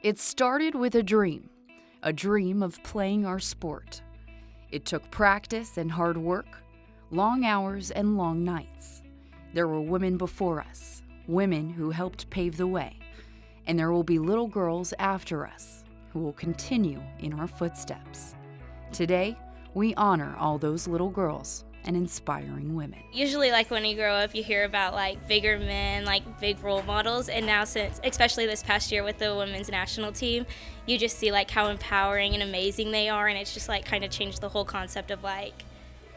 It started with a dream of playing our sport. It took practice and hard work, long hours and long nights. There were women before us, women who helped pave the way, and there will be little girls after us who will continue in our footsteps. Today, we honor all those little girls and inspiring women. Usually, when you grow up, you hear about bigger men, big role models, and now especially this past year with the women's national team, you just see how empowering and amazing they are, and it's just kind of changed the whole concept of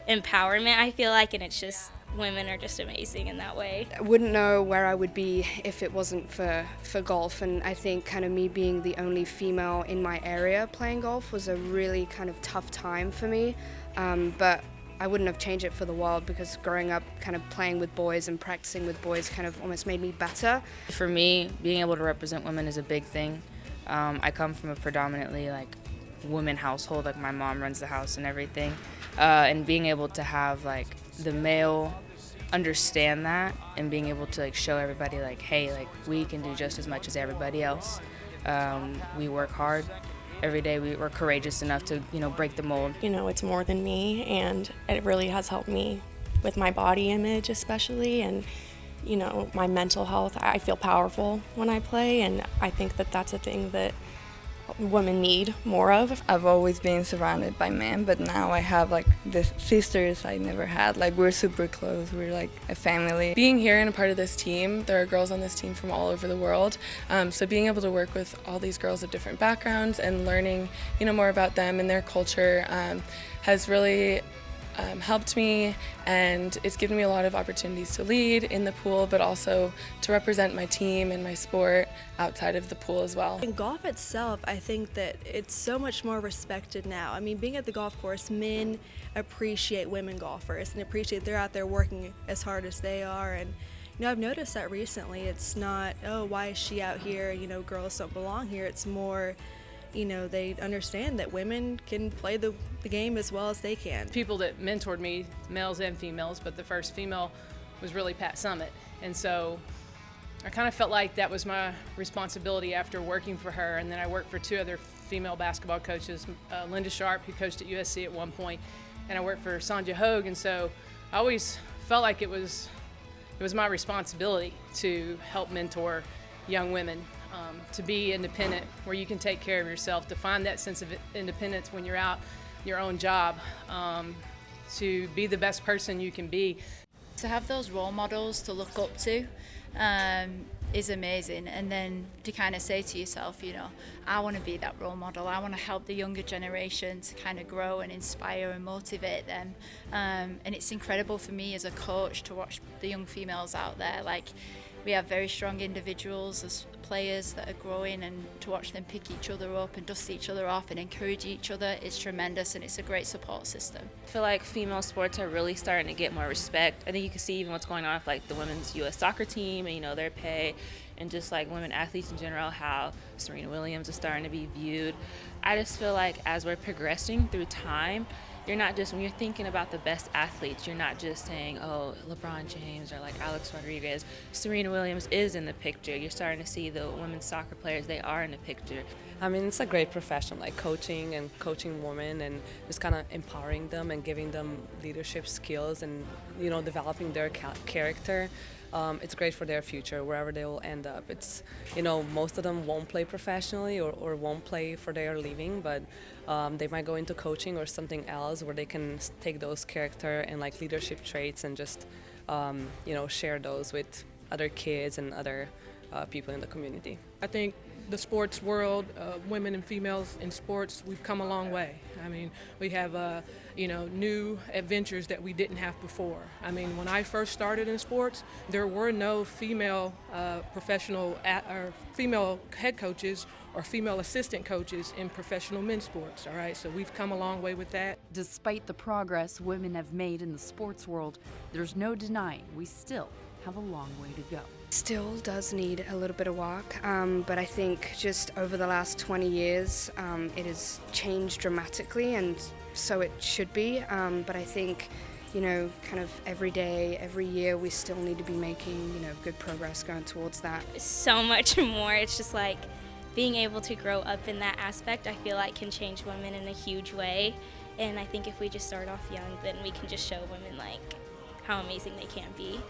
empowerment, I feel and it's just, women are just amazing in that way. I wouldn't know where I would be if it wasn't for golf, and I think kind of me being the only female in my area playing golf was a really kind of tough time for me, but I wouldn't have changed it for the world, because growing up kind of playing with boys and practicing with boys kind of almost made me better. For me, being able to represent women is a big thing. I come from a predominantly woman household, my mom runs the house and everything, and being able to have the male understand that and being able to show everybody hey, we can do just as much as everybody else. We work hard. Every day we're courageous enough to, break the mold. It's more than me, and it really has helped me with my body image especially, and, my mental health. I feel powerful when I play, and I think that that's a thing that women need more of. I've always been surrounded by men, but now I have this sisters I never had. We're super close. We're a family. Being here and a part of this team, there are girls on this team from all over the world. So being able to work with all these girls of different backgrounds and learning, more about them and their culture has really helped me, and it's given me a lot of opportunities to lead in the pool, but also to represent my team and my sport outside of the pool as well. In golf itself, I think that it's so much more respected now. I mean, being at the golf course, men appreciate women golfers and appreciate they're out there working as hard as they are. And I've noticed that recently. It's not, oh, why is she out here? Girls don't belong here. It's more, they understand that women can play the game as well as they can. People that mentored me, males and females, but the first female was really Pat Summit. And so I kind of felt like that was my responsibility after working for her. And then I worked for two other female basketball coaches, Linda Sharp, who coached at USC at one point, and I worked for Sonja Hogue. And so I always felt like it was my responsibility to help mentor young women. To be independent, where you can take care of yourself, to find that sense of independence when you're out your own job, to be the best person you can be. To have those role models to look up to is amazing, and then to kind of say to yourself, I want to be that role model. I want to help the younger generation to kind of grow and inspire and motivate them, and it's incredible for me as a coach to watch the young females out there. We have very strong individuals as players that are growing, and to watch them pick each other up and dust each other off and encourage each other is tremendous, and it's a great support system. I feel like female sports are really starting to get more respect. I think you can see even what's going on with the women's U.S. soccer team and their pay, and just women athletes in general, how Serena Williams is starting to be viewed. I just feel like as we're progressing through time, you're not just, when you're thinking about the best athletes, you're not just saying, oh, LeBron James or Alex Rodriguez. Serena Williams is in the picture. You're starting to see the women's soccer players, they are in the picture. I mean, it's a great profession, coaching women and just kind of empowering them and giving them leadership skills and, developing their character. It's great for their future, wherever they will end up. It's, most of them won't play professionally or won't play for their living, but they might go into coaching or something else where they can take those character and leadership traits and just, share those with other kids and other people in the community. I think the sports world, women and females in sports, we've come a long way. I mean, we have, new adventures that we didn't have before. I mean, when I first started in sports, there were no female professional or female head coaches or female assistant coaches in professional men's sports, all right? So we've come a long way with that. Despite the progress women have made in the sports world, there's no denying we still have a long way to go. Still does need a little bit of work, but I think just over the last 20 years, it has changed dramatically, and so it should be. But I think, kind of every day, every year, we still need to be making, good progress going towards that. So much more. It's just being able to grow up in that aspect, I feel like can change women in a huge way. And I think if we just start off young, then we can just show women like how amazing they can be.